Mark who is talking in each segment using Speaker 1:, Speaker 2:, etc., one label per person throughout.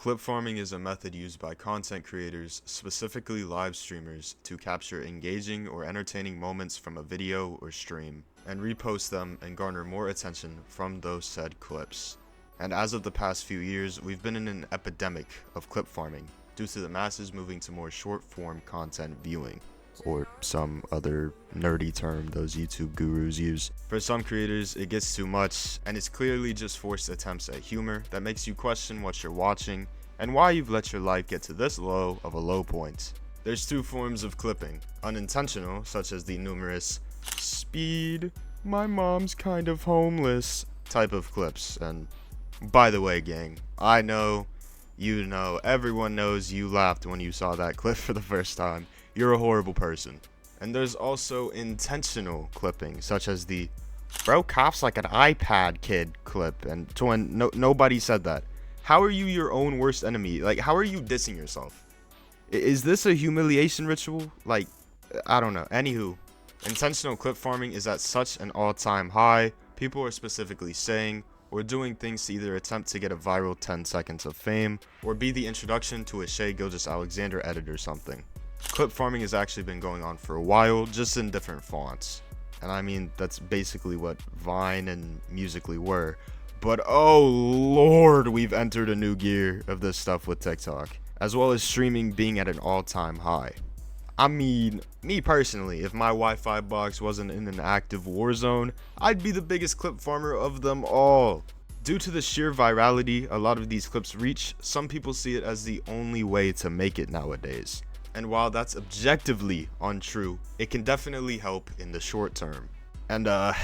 Speaker 1: Clip farming is a method used by content creators, specifically live streamers, to capture engaging or entertaining moments from a video or stream, and repost them and garner more attention from those said clips. And as of the past few years, we've been in an epidemic of clip farming, due to the masses moving to more short-form content viewing, or some other nerdy term those YouTube gurus use. For some creators, it gets too much, and it's clearly just forced attempts at humor that makes you question what you're watching, and why you've let your life get to this low of a low point. There's two forms of clipping: unintentional, such as the numerous "speed, my mom's kind of homeless" type of clips. And by the way, gang, I know, you know, everyone knows you laughed when you saw that clip for the first time. You're a horrible person. And there's also intentional clipping, such as the "bro coughs like an iPad kid" clip. And twin, nobody said that. How are you your own worst enemy? Like, how are you dissing yourself? Is this a humiliation ritual? Like, I don't know. Anywho, intentional clip farming is at such an all-time high. People are specifically saying or doing things to either attempt to get a viral 10 seconds of fame, or be the introduction to a Shea Gilgeous-Alexander edit or something. Clip farming has actually been going on for a while, just in different fonts. And I mean, that's basically what Vine and Musical.ly were. But oh lord, we've entered a new gear of this stuff with TikTok, as well as streaming being at an all-time high. I mean, me personally, if my Wi-Fi box wasn't in an active war zone, I'd be the biggest clip farmer of them all. Due to the sheer virality a lot of these clips reach, some people see it as the only way to make it nowadays. And while that's objectively untrue, it can definitely help in the short term. And I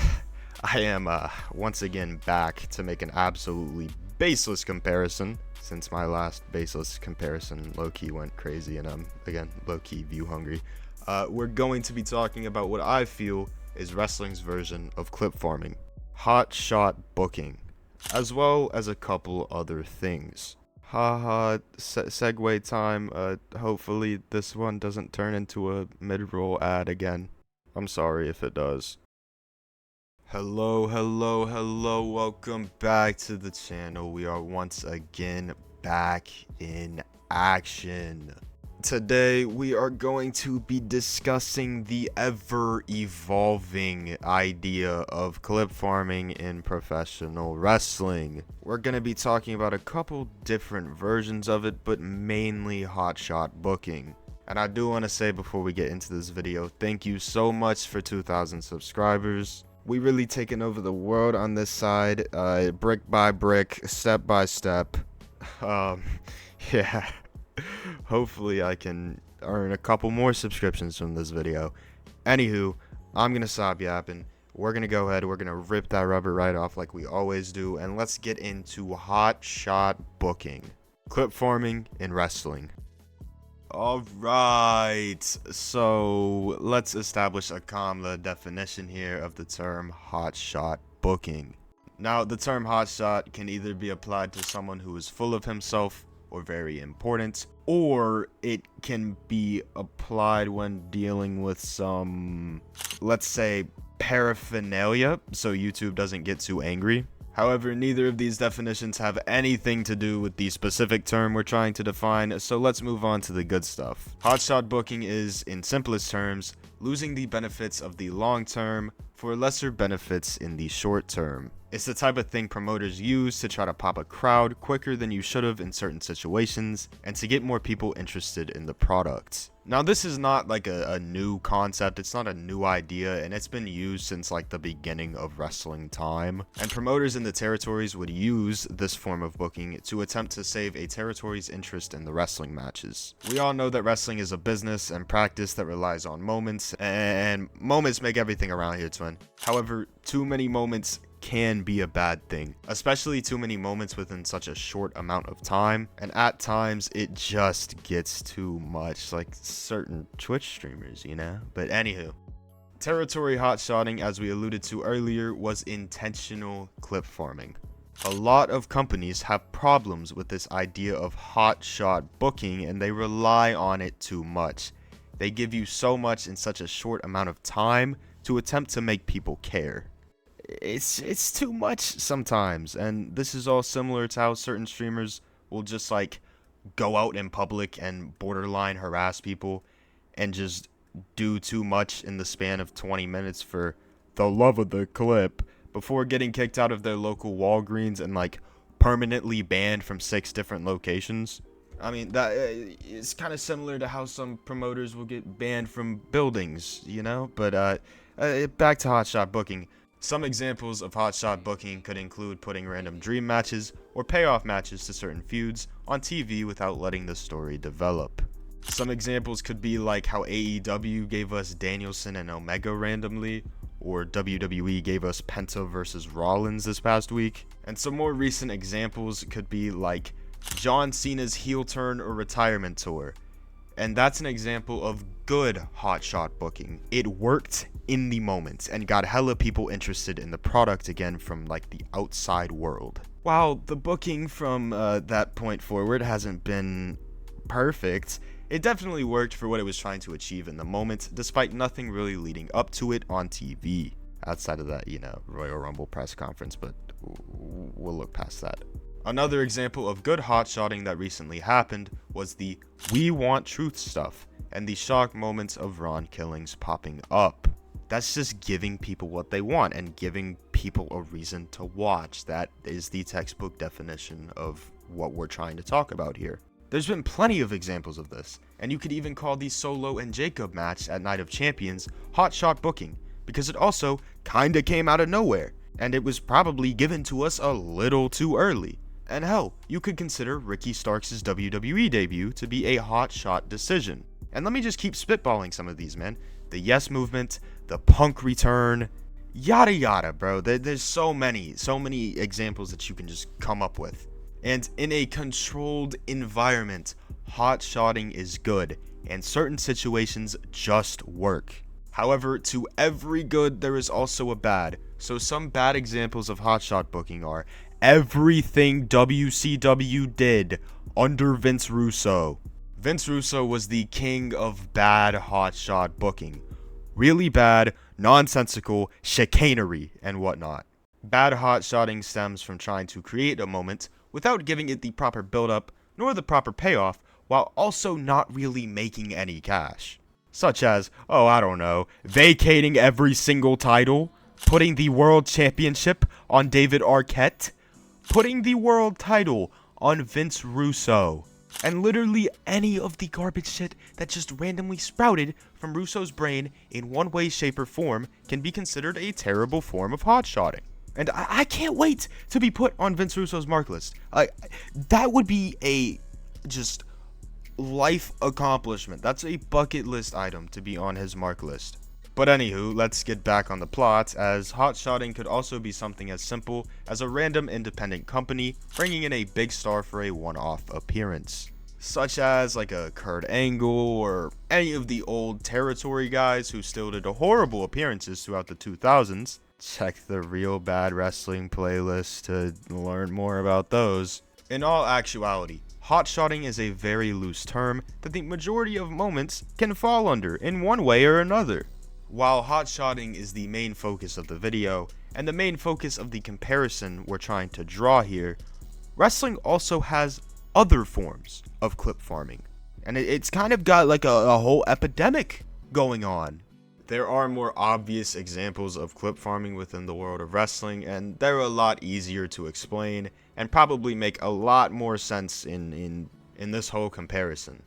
Speaker 1: am once again back to make an absolutely baseless comparison, since my last baseless comparison low-key went crazy and I'm, again, low-key view hungry. We're going to be talking about what I feel is wrestling's version of clip farming, hotshot booking, as well as a couple other things. Haha, segue time. Hopefully this one doesn't turn into a mid-roll ad again. I'm sorry if it does. Hello, welcome back to the channel. We are once again back in action. Today we are going to be discussing the ever-evolving idea of clip farming in professional wrestling. We're going to be talking about a couple different versions of it, but mainly hotshot booking. And I do want to say before we get into this video, thank you so much for 2,000 subscribers. We really taken over the world on this side, brick by brick, step by step. Yeah. Hopefully I can earn a couple more subscriptions from this video. Anywho, I'm gonna stop yapping. We're gonna go ahead, we're gonna rip that rubber right off like we always do, and let's get into hotshot booking. Clip farming in wrestling. Alright, so let's establish a comma definition here of the term hotshot booking. Now, the term hotshot can either be applied to someone who is full of himself or very important, or it can be applied when dealing with some, let's say, paraphernalia, so YouTube doesn't get too angry. However, neither of these definitions have anything to do with the specific term we're trying to define, so let's move on to the good stuff. Hotshot booking is, in simplest terms, losing the benefits of the long term for lesser benefits in the short term. It's the type of thing promoters use to try to pop a crowd quicker than you should have in certain situations, and to get more people interested in the product. Now, this is not like a new concept, it's not a new idea, and it's been used since like the beginning of wrestling time. And promoters in the territories would use this form of booking to attempt to save a territory's interest in the wrestling matches. We all know that wrestling is a business and practice that relies on moments, and moments make everything around here, twin. However, too many moments can be a bad thing, especially too many moments within such a short amount of time, and at times it just gets too much, like certain Twitch streamers, you know? But anywho, territory hotshotting, as we alluded to earlier, was intentional clip farming. A lot of companies have problems with this idea of hotshot booking, and they rely on it too much. They give you so much in such a short amount of time to attempt to make people care. It's too much sometimes, and this is all similar to how certain streamers will just like go out in public and borderline harass people and just do too much in the span of 20 minutes for the love of the clip before getting kicked out of their local Walgreens and like permanently banned from 6 different locations. I mean, that is kind of similar to how some promoters will get banned from buildings, you know? But back to hotshot booking. Some examples of hotshot booking could include putting random dream matches or payoff matches to certain feuds on TV without letting the story develop. Some examples could be like how AEW gave us Danielson and Omega randomly, or WWE gave us Penta versus Rollins this past week. And some more recent examples could be like John Cena's heel turn or retirement tour. And that's an example of good hotshot booking. It worked in the moment and got hella people interested in the product again from like the outside world. While the booking from that point forward hasn't been perfect, it definitely worked for what it was trying to achieve in the moment, despite nothing really leading up to it on TV. Outside of that, Royal Rumble press conference, but we'll look past that. Another example of good hotshotting that recently happened was the "we want truth" stuff and the shock moments of Ron killings popping up. That's just giving people what they want and giving people a reason to watch. That is the textbook definition of what we're trying to talk about here. There's been plenty of examples of this, and you could even call the Solo and Jacob match at Night of Champions hotshot booking, because it also kinda came out of nowhere, and it was probably given to us a little too early. And hell, you could consider Ricky Starks' WWE debut to be a hotshot decision. And let me just keep spitballing some of these, man. The Yes Movement, the Punk return, yada yada, bro. There's so many examples that you can just come up with. And in a controlled environment, hotshotting is good, and certain situations just work. However, to every good, there is also a bad. So some bad examples of hotshot booking are everything WCW did under Vince Russo. Vince Russo was the king of bad hotshot booking. Really bad, nonsensical, chicanery, and whatnot. Bad hotshotting stems from trying to create a moment without giving it the proper build-up nor the proper payoff, while also not really making any cash. Such as, vacating every single title, putting the World Championship on David Arquette, putting the world title on Vince Russo, and literally any of the garbage shit that just randomly sprouted from Russo's brain in one way, shape, or form can be considered a terrible form of hotshotting. And I can't wait to be put on Vince Russo's mark list. That would be a just life accomplishment. That's a bucket list item to be on his mark list. But anywho, let's get back on the plot, as hotshotting could also be something as simple as a random independent company bringing in a big star for a one-off appearance. Such as like a Kurt Angle or any of the old territory guys who still did horrible appearances throughout the 2000s. Check the Real Bad Wrestling playlist to learn more about those. In all actuality, hotshotting is a very loose term that the majority of moments can fall under in one way or another. While hotshotting is the main focus of the video, and the main focus of the comparison we're trying to draw here, wrestling also has other forms of clip farming. And it's kind of got like a whole epidemic going on. There are more obvious examples of clip farming within the world of wrestling, and they're a lot easier to explain, and probably make a lot more sense in this whole comparison.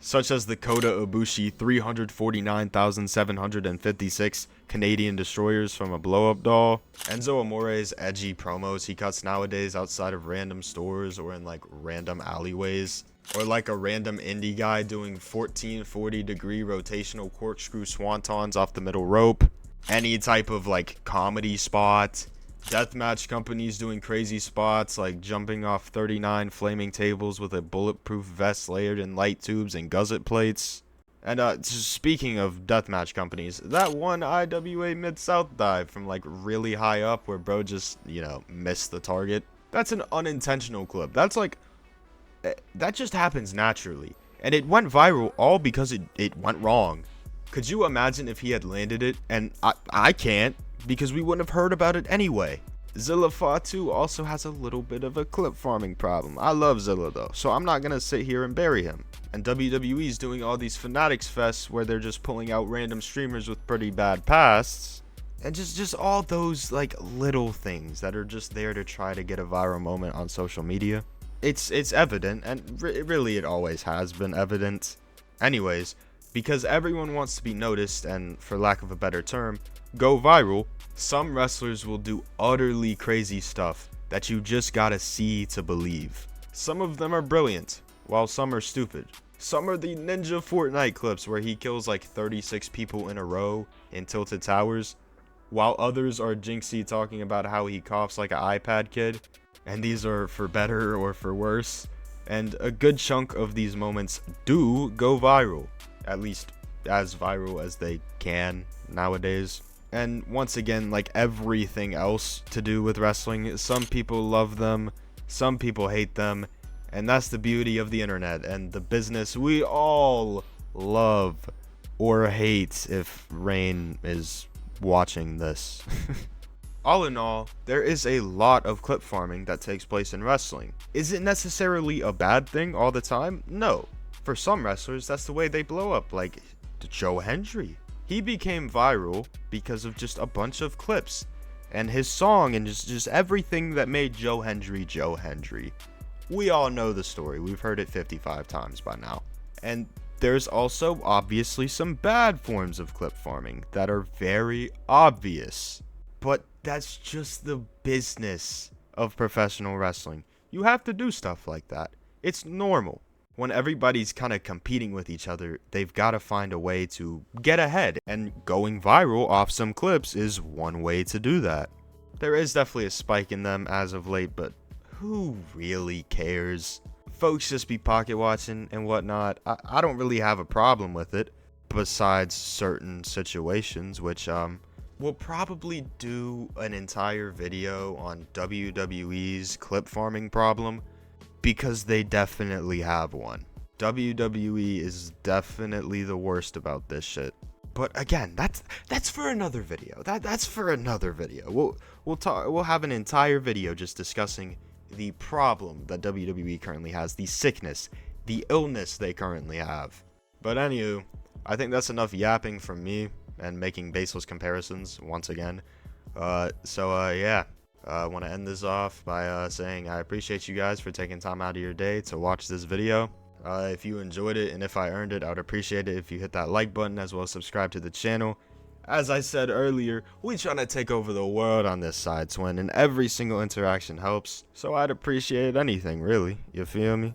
Speaker 1: Such as the Kota Ibushi 349,756 Canadian destroyers from a blow-up doll, Enzo Amore's edgy promos he cuts nowadays outside of random stores or in like random alleyways, or like a random indie guy doing 1440-degree rotational corkscrew swantons off the middle rope, any type of like comedy spot, deathmatch companies doing crazy spots like jumping off 39 flaming tables with a bulletproof vest layered in light tubes and gusset plates. And speaking of deathmatch companies, that one IWA Mid-South dive from like really high up where bro just, missed the target. That's an unintentional clip. That's like, that just happens naturally. And it went viral all because it went wrong. Could you imagine if he had landed it? And I can't, because we wouldn't have heard about it anyway. Zilla Fatu also has a little bit of a clip farming problem. I love Zilla though, so I'm not gonna sit here and bury him. And WWE's doing all these Fanatics Fests where they're just pulling out random streamers with pretty bad pasts. And just all those like little things that are just there to try to get a viral moment on social media. It's evident, and really it always has been evident. Anyways, because everyone wants to be noticed and, for lack of a better term, go viral, some wrestlers will do utterly crazy stuff that you just gotta see to believe. Some of them are brilliant, while some are stupid. Some are the Ninja Fortnite clips where he kills like 36 people in a row in Tilted Towers, while others are Jinxie talking about how he coughs like an iPad kid, and these are for better or for worse. And a good chunk of these moments do go viral, at least as viral as they can nowadays. And once again, like everything else to do with wrestling, some people love them, some people hate them, and that's the beauty of the internet and the business we all love or hate if Rain is watching this. All in all, there is a lot of clip farming that takes place in wrestling. Is it necessarily a bad thing all the time? No. For some wrestlers, that's the way they blow up, like Joe Hendry. He became viral because of just a bunch of clips and his song and just everything that made Joe Hendry Joe Hendry. We all know the story. We've heard it 55 times by now. And there's also obviously some bad forms of clip farming that are very obvious. But that's just the business of professional wrestling. You have to do stuff like that. It's normal. When everybody's kind of competing with each other, they've got to find a way to get ahead. And going viral off some clips is one way to do that. There is definitely a spike in them as of late, but who really cares? Folks just be pocket watching and whatnot. I don't really have a problem with it, besides certain situations, which we'll probably do an entire video on WWE's clip farming problem, because they definitely have one. WWE is definitely the worst about this shit. But again, that's for another video. That's for another video. We'll have an entire video just discussing the problem that WWE currently has, the sickness, the illness they currently have. But anywho, I think that's enough yapping from me and making baseless comparisons once again. Yeah. I want to end this off by saying I appreciate you guys for taking time out of your day to watch this video. If you enjoyed it and if I earned it, I would appreciate it if you hit that like button as well as subscribe to the channel. As I said earlier, we trying to take over the world on this side, twin, and every single interaction helps. So I'd appreciate anything, really. You feel me?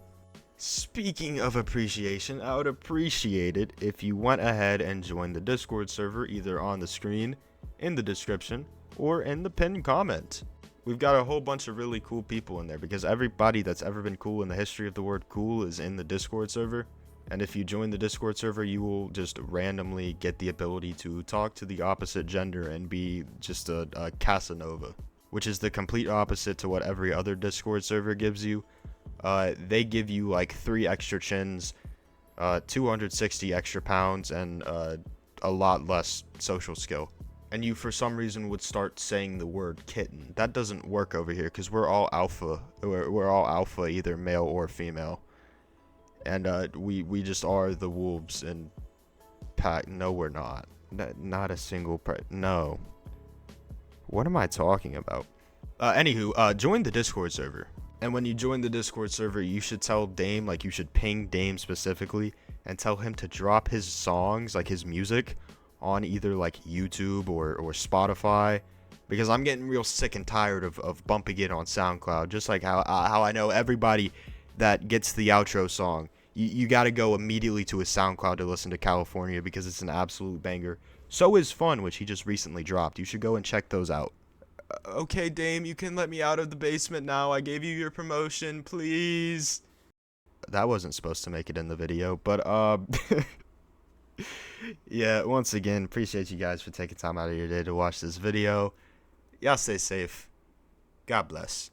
Speaker 1: Speaking of appreciation, I would appreciate it if you went ahead and joined the Discord server either on the screen, in the description, or in the pinned comment. We've got a whole bunch of really cool people in there because everybody that's ever been cool in the history of the word cool is in the Discord server. And if you join the Discord server, you will just randomly get the ability to talk to the opposite gender and be just a Casanova, which is the complete opposite to what every other Discord server gives you. They give you like 3 extra chins, 260 extra pounds, and a lot less social skill. And you for some reason would start saying the word kitten. That doesn't work over here because we're all alpha. We're all alpha, either male or female. And we just are the wolves and pack. No, we're not. Not a single no. What am I talking about? Anywho, join the Discord server. And when you join the Discord server, you should tell Dame, like you should ping Dame specifically and tell him to drop his songs, like his music, on either like YouTube or Spotify, because I'm getting real sick and tired of bumping it on SoundCloud, just like how I know everybody that gets the outro song, you got to go immediately to his SoundCloud to listen to California because it's an absolute banger. So is Fun, which he just recently dropped. You should go and check those out. Okay, Dame, you can let me out of the basement now. I gave you your promotion, please. That wasn't supposed to make it in the video, but yeah, once again, appreciate you guys for taking time out of your day to watch this video. Y'all stay safe. God bless.